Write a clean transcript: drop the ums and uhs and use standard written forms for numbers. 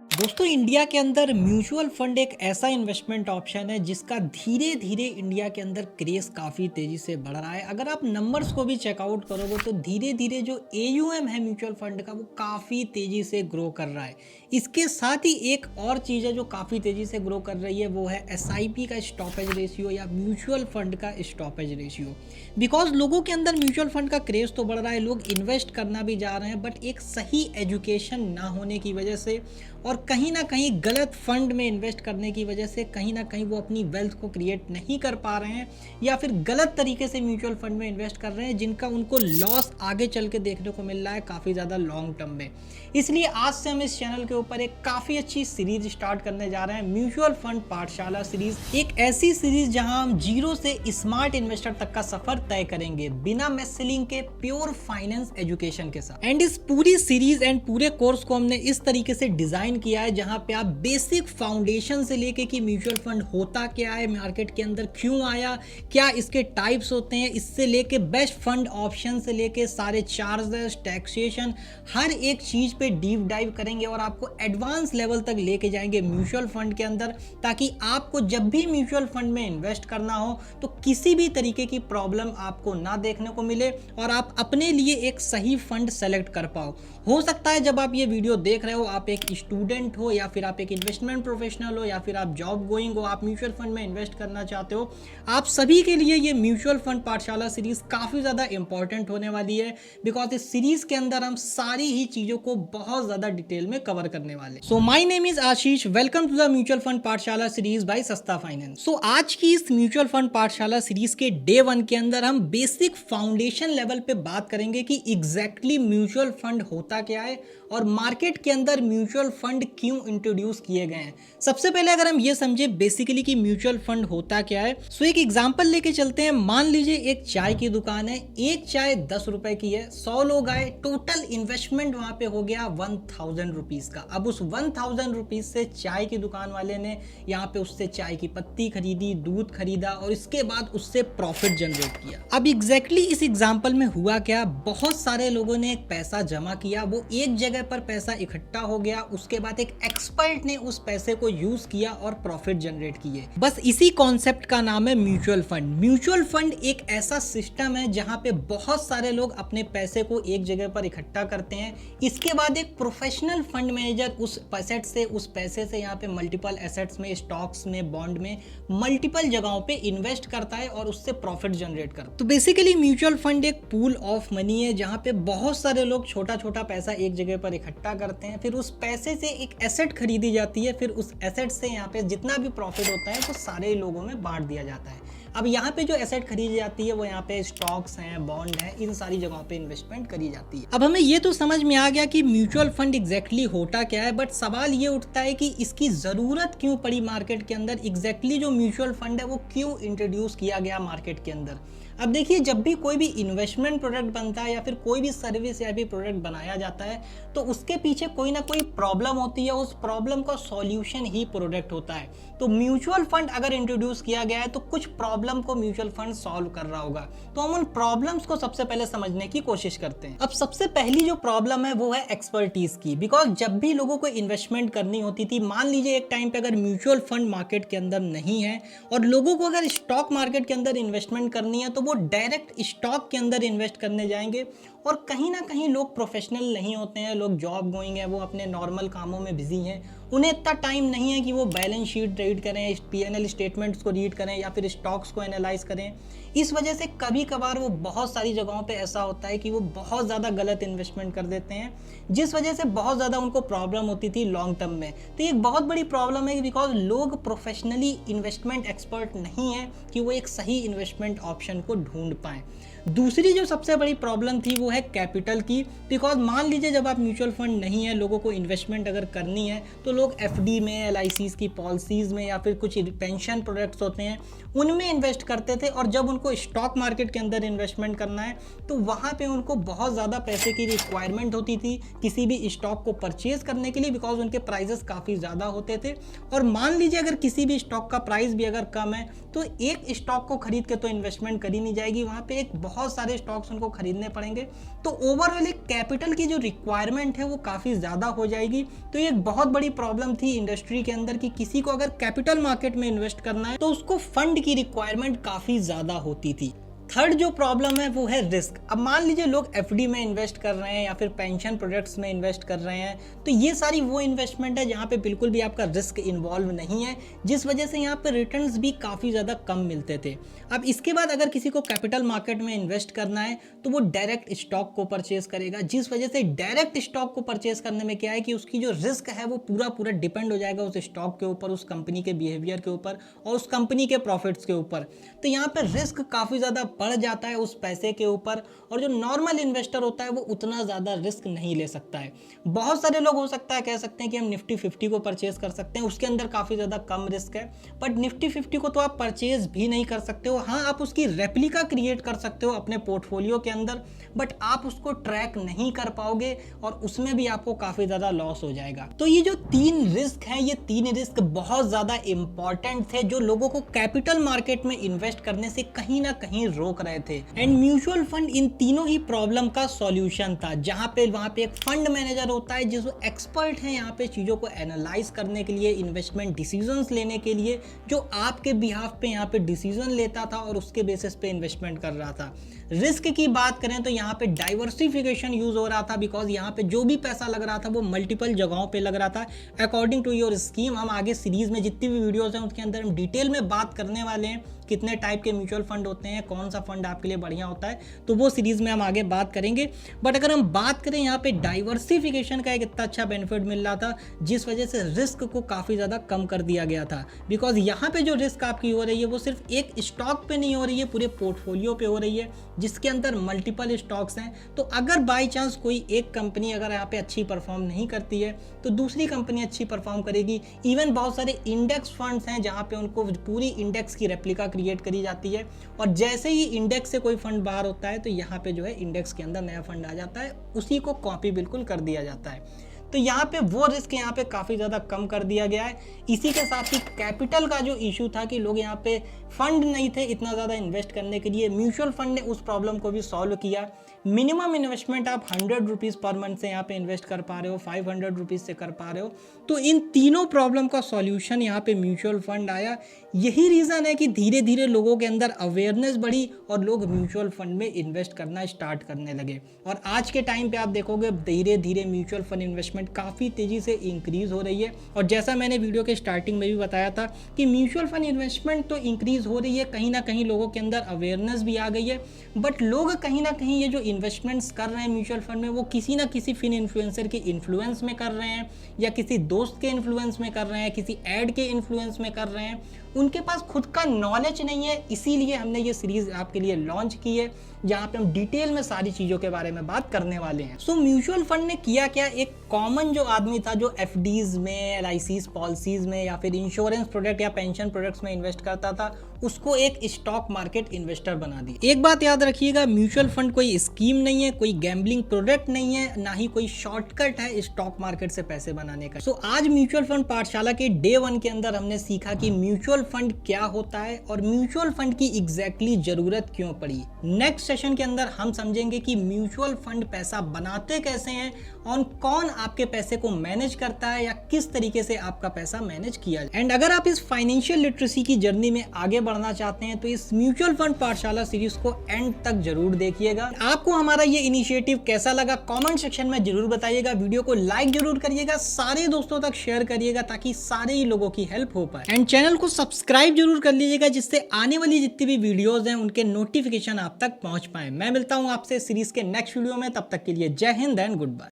दोस्तों इंडिया के अंदर म्यूचुअल फंड एक ऐसा इन्वेस्टमेंट ऑप्शन है जिसका धीरे धीरे इंडिया के अंदर क्रेज काफ़ी तेज़ी से बढ़ रहा है। अगर आप नंबर्स को भी चेकआउट करोगे तो धीरे धीरे जो एयूएम है म्यूचुअल फंड का वो काफ़ी तेज़ी से ग्रो कर रहा है। इसके साथ ही एक और चीज़ है जो काफ़ी तेज़ी से ग्रो कर रही है, वो है एसआईपी का स्टॉपेज रेशियो या म्यूचुअल फंड का स्टॉपेज रेशियो। बिकॉज लोगों के अंदर म्यूचुअल फंड का क्रेज तो बढ़ रहा है, लोग इन्वेस्ट करना भी जा रहे हैं, बट एक सही एजुकेशन ना होने की वजह से और कहीं ना कहीं गलत फंड में इन्वेस्ट करने की वजह से कहीं ना कहीं वो अपनी वेल्थ को क्रिएट नहीं कर पा रहे हैं या फिर गलत तरीके से म्यूचुअल फंड में इन्वेस्ट कर रहे हैं, जिनका उनको लॉस आगे चल के देखने को मिल रहा है काफ़ी ज़्यादा लॉन्ग टर्म में। इसलिए आज से हम इस चैनल के ऊपर एक काफ़ी अच्छी सीरीज स्टार्ट करने जा रहे हैं, म्यूचुअल फंड पाठशाला सीरीज। एक ऐसी सीरीज जहां हम जीरो से स्मार्ट इन्वेस्टर तक का सफर तय करेंगे बिना मेसलिंग के, प्योर फाइनेंस एजुकेशन के साथ। एंड इस पूरी सीरीज एंड पूरे कोर्स को हमने इस तरीके से डिजाइन किया है जहां पे आप बेसिक फाउंडेशन से लेके कि म्यूचुअल फंड होता क्या है, मार्केट के अंदर क्यों आया, क्या इसके टाइप्स होते हैं, इससे लेके बेस्ट फंड ऑप्शन से लेके सारे चार्जेस, टैक्सेशन, हर एक चीज पे डीप डाइव करेंगे और आपको एडवांस लेवल तक लेके जाएंगे म्यूचुअल फंड के अंदर, ताकि आपको जब भी म्यूचुअल फंड में इन्वेस्ट करना हो तो किसी भी तरीके की प्रॉब्लम आपको ना देखने को मिले और आप अपने लिए एक सही फंड सेलेक्ट कर पाओ। हो सकता है जब आप ये वीडियो देख रहे हो आप एक स्टूडेंट हो या फिर आप एक इन्वेस्टमेंट प्रोफेशनल हो या फिर आप जॉब गोइंग हो, आप म्यूचुअल फंड में इन्वेस्ट करना चाहते हो, आप सभी के लिए ये म्यूचुअल फंड पाठशाला सीरीज काफी ज्यादा इंपॉर्टेंट होने वाली है। बिकॉज इस सीरीज के अंदर हम सारी ही चीजों को बहुत ज्यादा डिटेल में कवर करने वाले। So my name is Ashish, welcome to the mutual fund Pathshala series by Sasta finance. So आज की इस म्यूचुअल फंड पाठशाला सीरीज के डे 1 के अंदर हम बेसिक फाउंडेशन लेवल पे बात करेंगे कि एग्जैक्टली म्यूचुअल फंड होता क्या है और मार्केट के अंदर म्यूचुअल फंड क्यों इंट्रोड्यूस किए गए हैं। सबसे पहले अगर हम ये समझे बेसिकली कि म्यूचुअल फंड होता क्या है, सो एक एग्जांपल लेके चलते हैं। मान लीजिए एक चाय की दुकान है, एक चाय 10 रुपए की है, 100 लोग आए, टोटल इन्वेस्टमेंट वहां पे हो गया 1000 रुपीज का। अब उस 1000 रुपीज से चाय की दुकान वाले ने यहाँ पे उससे चाय की पत्ती खरीदी, दूध खरीदा और इसके बाद उससे प्रॉफिट जनरेट किया। अब एग्जैक्टली इस एग्जाम्पल में हुआ क्या, बहुत सारे लोगों ने पैसा जमा किया, वो एक जगह पर पैसा इकट्ठा हो गया, उसके बाद एक एक्सपर्ट ने उस पैसे को यूज किया और प्रॉफिट जनरेट किए। बस इसी कॉन्सेप्ट का नाम है म्यूचुअल फंड। म्यूचुअल फंड एक ऐसा सिस्टम है जहां पे बहुत सारे लोग अपने पैसे को एक जगह पर इकट्ठा करते हैं, इसके बाद एक प्रोफेशनल फंड मैनेजर उस एसेट से, उस पैसे से यहाँ पे मल्टीपल एसेट्स में, स्टॉक्स में, बॉन्ड में, मल्टीपल जगहों पे इन्वेस्ट करता है और उससे प्रॉफिट जनरेट करता है। तो बेसिकली म्यूचुअल फंड एक पूल ऑफ मनी है जहां पे बहुत सारे लोग छोटा छोटा पैसा एक जगह पर इकट्ठा करते हैं, फिर उस पैसे से एक एसेट खरीदी जाती है, फिर उस एसेट से यहाँ पे जितना भी प्रॉफिट होता है वो सारे लोगों में बांट दिया जाता है। अब यहाँ पे जो एसेट खरीदी जाती है वो यहाँ पे स्टॉक्स हैं, बॉन्ड हैं, इन सारी जगहों पे इन्वेस्टमेंट करी जाती है। अब हमें ये तो समझ में आ गया कि म्यूचुअल फंड एग्जैक्टली होता क्या है, बट सवाल ये उठता है कि इसकी जरूरत क्यों पड़ी मार्केट के अंदर, एग्जैक्टली जो म्यूचुअल फंड है वो क्यों इंट्रोड्यूस किया गया मार्केट के अंदर। अब देखिए, जब भी कोई भी इन्वेस्टमेंट प्रोडक्ट बनता है या फिर कोई भी सर्विस या भी प्रोडक्ट बनाया जाता है तो उसके पीछे कोई ना कोई प्रॉब्लम होती है, उस प्रॉब्लम का सॉल्यूशन ही प्रोडक्ट होता है। तो म्यूचुअल फंड अगर इंट्रोड्यूस किया गया है तो कुछ प्रॉब्लम को म्यूचुअल फंड सॉल्व कर रहा होगा, तो हम उन प्रॉब्लम्स को सबसे पहले समझने की कोशिश करते हैं। अब सबसे पहली जो प्रॉब्लम है वो है एक्सपर्टीज की। बिकॉज जब भी लोगों को इन्वेस्टमेंट करनी होती थी, मान लीजिए एक टाइम पे अगर म्यूचुअल फंड मार्केट के अंदर नहीं है और लोगों को अगर स्टॉक मार्केट के अंदर इन्वेस्टमेंट करनी है तो वो डायरेक्ट स्टॉक के अंदर इन्वेस्ट करने जाएंगे और कहीं ना कहीं लोग प्रोफेशनल नहीं होते हैं, लोग जॉब गोइंग है, वो अपने नॉर्मल कामों में बिजी हैं, उन्हें इतना टाइम नहीं है कि वो बैलेंस शीट रीड करें, पीएनएल स्टेटमेंट्स को रीड करें या फिर स्टॉक्स को एनालाइज करें। इस वजह से कभी कभार वो बहुत सारी जगहों पे ऐसा होता है कि वो बहुत ज़्यादा गलत इन्वेस्टमेंट कर देते हैं, जिस वजह से बहुत ज़्यादा उनको प्रॉब्लम होती थी लॉन्ग टर्म में। तो ये एक बहुत बड़ी प्रॉब्लम है बिकॉज लोग प्रोफेशनली इन्वेस्टमेंट एक्सपर्ट नहीं है कि वो एक सही इन्वेस्टमेंट ऑप्शन को ढूंढ पाएँ। दूसरी जो सबसे बड़ी प्रॉब्लम थी वो है कैपिटल की। बिकॉज मान लीजिए जब आप म्यूचुअल फंड नहीं है, लोगों को इन्वेस्टमेंट अगर करनी है तो लोग एफडी में, एलआईसीज की पॉलिसीज में या फिर कुछ पेंशन प्रोडक्ट्स होते हैं उनमें इन्वेस्ट करते थे, और जब उनको स्टॉक मार्केट के अंदर इन्वेस्टमेंट करना है तो वहाँ पे उनको बहुत ज़्यादा पैसे की रिक्वायरमेंट होती थी किसी भी स्टॉक को परचेज करने के लिए, बिकॉज उनके प्राइजेस काफ़ी ज़्यादा होते थे। और मान लीजिए अगर किसी भी स्टॉक का प्राइस भी अगर कम है तो एक स्टॉक को खरीद के तो इन्वेस्टमेंट करी नहीं जाएगी, वहाँ पे एक बहुत सारे स्टॉक्स उनको खरीदने पड़ेंगे। तो ओवरऑल एक कैपिटल की जो रिक्वायरमेंट है वो काफ़ी ज़्यादा हो जाएगी। तो ये एक बहुत बड़ी प्रॉब्लम थी इंडस्ट्री के अंदर कि किसी को अगर कैपिटल मार्केट में इन्वेस्ट करना है तो उसको फंड की रिक्वायरमेंट काफ़ी ज़्यादा होती थी। थर्ड जो प्रॉब्लम है वो है रिस्क। अब मान लीजिए लोग एफडी में इन्वेस्ट कर रहे हैं या फिर पेंशन प्रोडक्ट्स में इन्वेस्ट कर रहे हैं, तो ये सारी वो इन्वेस्टमेंट है जहाँ पे बिल्कुल भी आपका रिस्क इन्वॉल्व नहीं है, जिस वजह से यहाँ पे रिटर्न्स भी काफ़ी ज़्यादा कम मिलते थे। अब इसके बाद अगर किसी को कैपिटल मार्केट में इन्वेस्ट करना है तो वो डायरेक्ट स्टॉक को परचेज करेगा, जिस वजह से डायरेक्ट स्टॉक को परचेज करने में क्या है कि उसकी जो रिस्क है वो पूरा डिपेंड हो जाएगा उस स्टॉक के ऊपर, उस कंपनी के बिहेवियर के ऊपर और उस कंपनी के प्रॉफिट्स के ऊपर। तो यहाँ पर रिस्क काफ़ी ज़्यादा बढ़ जाता है उस पैसे के ऊपर, और जो नॉर्मल इन्वेस्टर होता है वो उतना ज़्यादा रिस्क नहीं ले सकता है। बहुत सारे लोग हो सकता है कह सकते हैं कि हम निफ्टी 50 को परचेज कर सकते हैं, उसके अंदर काफ़ी ज़्यादा कम रिस्क है, बट निफ्टी 50 को तो आप परचेज भी नहीं कर सकते हो। हाँ, आप उसकी रेप्लिका क्रिएट कर सकते हो अपने पोर्टफोलियो के अंदर, बट आप उसको ट्रैक नहीं कर पाओगे और उसमें भी आपको काफ़ी ज़्यादा लॉस हो जाएगा। तो ये जो 3 रिस्क हैं, ये 3 रिस्क बहुत ज़्यादा इंपॉर्टेंट थे जो लोगों को कैपिटल मार्केट में इन्वेस्ट करने से कहीं ना कहीं रोक रहे थे। एंड म्यूचुअल फंड इन तीनों ही प्रॉब्लम का सॉल्यूशन था, जहां पे वहां पे एक फंड मैनेजर होता है जो एक्सपर्ट है यहाँ पे चीज़ों को एनालाइज करने के लिए, इन्वेस्टमेंट डिसीजंस लेने के लिए, जो आपके बिहाफ पे यहाँ पे डिसीजन लेता था और उसके बेसिस पे इन्वेस्टमेंट कर रहा था। रिस्क की बात करें तो यहाँ पे डाइवर्सिफिकेशन यूज हो रहा था, बिकॉज यहाँ पे जो भी पैसा लग रहा था वो मल्टीपल जगहों पे लग रहा था अकॉर्डिंग टू योर स्कीम। हम आगे सीरीज में जितनी भी वीडियोस हैं उसके अंदर हम डिटेल में बात करने वाले हैं कितने टाइप के म्यूचुअल फंड होते हैं, कौन सा फंड आपके लिए बढ़िया होता है, तो वो सीरीज में हम आगे बात करेंगे। बट अगर हम बात करें यहाँ पे डाइवर्सिफिकेशन का एक इतना अच्छा बेनिफिट मिल रहा था जिस वजह से रिस्क को काफ़ी ज़्यादा कम कर दिया गया था, बिकॉज यहाँ पे जो रिस्क आपकी हो रही है वो सिर्फ एक स्टॉक पे नहीं हो रही है, पूरे पोर्टफोलियो पे हो रही है जिसके अंदर मल्टीपल स्टॉक्स हैं। तो अगर बाई चांस कोई एक कंपनी अगर यहाँ पे अच्छी परफॉर्म नहीं करती है तो दूसरी कंपनी अच्छी परफॉर्म करेगी। इवन बहुत सारे इंडेक्स फंड्स हैं जहाँ पे उनको पूरी इंडेक्स की रेप्लिका क्रिएट करी जाती है, और जैसे ही इंडेक्स से कोई फंड बाहर होता है तो यहाँ पे जो है इंडेक्स के अंदर नया फंड आ जाता है, उसी को कॉपी बिल्कुल कर दिया जाता है। तो यहाँ पे वो रिस्क यहाँ पे काफ़ी ज़्यादा कम कर दिया गया है। इसी के साथ ही कैपिटल का जो इशू था कि लोग यहाँ पे फंड नहीं थे इतना ज़्यादा इन्वेस्ट करने के लिए, म्यूचुअल फंड ने उस प्रॉब्लम को भी सॉल्व किया। मिनिमम इन्वेस्टमेंट आप 100 रुपीज़ पर मंथ से यहाँ पे इन्वेस्ट कर पा रहे हो, 500 रुपीज़ से कर पा रहे हो। तो इन तीनों प्रॉब्लम का सॉल्यूशन यहाँ पे म्यूचुअल फंड आया। यही रीज़न है कि धीरे धीरे लोगों के अंदर अवेयरनेस बढ़ी और लोग म्यूचुअल फंड में इन्वेस्ट करना स्टार्ट करने लगे। और आज के टाइम पे आप देखोगे धीरे धीरे म्यूचुअल फंड इन्वेस्टमेंट काफ़ी तेज़ी से इंक्रीज़ हो रही है। और जैसा मैंने वीडियो के स्टार्टिंग में भी बताया था कि म्यूचुअल फंड इन्वेस्टमेंट तो इंक्रीज़ हो रही है, कहीं ना कहीं लोगों के अंदर अवेयरनेस भी आ गई है, बट लोग कहीं ना कहीं ये जो इन्वेस्टमेंट्स कर रहे हैं म्यूचुअल फंड में वो किसी ना किसी फिन इन्फ्लुएंसर के इन्फ्लुएंस में कर रहे हैं, या किसी दोस्त के इन्फ्लुएंस में कर रहे हैं, किसी ऐड के इन्फ्लुएंस में कर रहे हैं। उनके पास खुद का नॉलेज नहीं है, इसीलिए हमने ये सीरीज आपके लिए लॉन्च की है जहाँ पे हम डिटेल में सारी चीज़ों के बारे में बात करने वाले हैं। सो म्यूचुअल फंड ने किया क्या, एक कॉमन जो आदमी था जो एफडीज में, एलआईसीज पॉलिसीज में या फिर इंश्योरेंस प्रोडक्ट या पेंशन प्रोडक्ट्स में इन्वेस्ट करता था, उसको एक स्टॉक मार्केट इन्वेस्टर बना दिया। एक बात याद रखिएगा, म्यूचुअल फंड कोई स्कीम नहीं है, कोई गैम्बलिंग प्रोडक्ट नहीं है, ना ही कोई शॉर्टकट है स्टॉक मार्केट से पैसे बनाने का। सो आज म्यूचुअल फंड पाठशाला के डे 1 के अंदर हमने सीखा कि म्यूचुअल फंड क्या होता है और म्यूचुअल फंड की एग्जैक्टली जरूरत क्यों पड़ी। नेक्स्ट सेशन के अंदर हम समझेंगे कि म्यूचुअल फंड पैसा बनाते कैसे हैं और कौन आपके पैसे को मैनेज करता है या किस तरीके से आपका पैसा मैनेज किया जाए। एंड अगर आप इस फाइनेंशियल लिटरेसी की जर्नी में आगे बढ़ना चाहते हैं तो इस म्यूचुअल फंड पाठशाला सीरीज को एंड तक जरूर देखिएगा। आपको हमारा ये इनिशिएटिव कैसा लगा कमेंट सेक्शन में जरूर बताइएगा। वीडियो को लाइक जरूर करिएगा, सारे दोस्तों तक शेयर करिएगा ताकि सारे ही लोगों की हेल्प हो पाए। एंड चैनल को सब्सक्राइब जरूर कर लीजिएगा जिससे आने वाली जितनी भी वीडियोस हैं उनके नोटिफिकेशन आप तक पहुंच पाए। मैं मिलता हूं आपसे सीरीज के नेक्स्ट वीडियो में, तब तक के लिए जय हिंद एंड गुड बाय।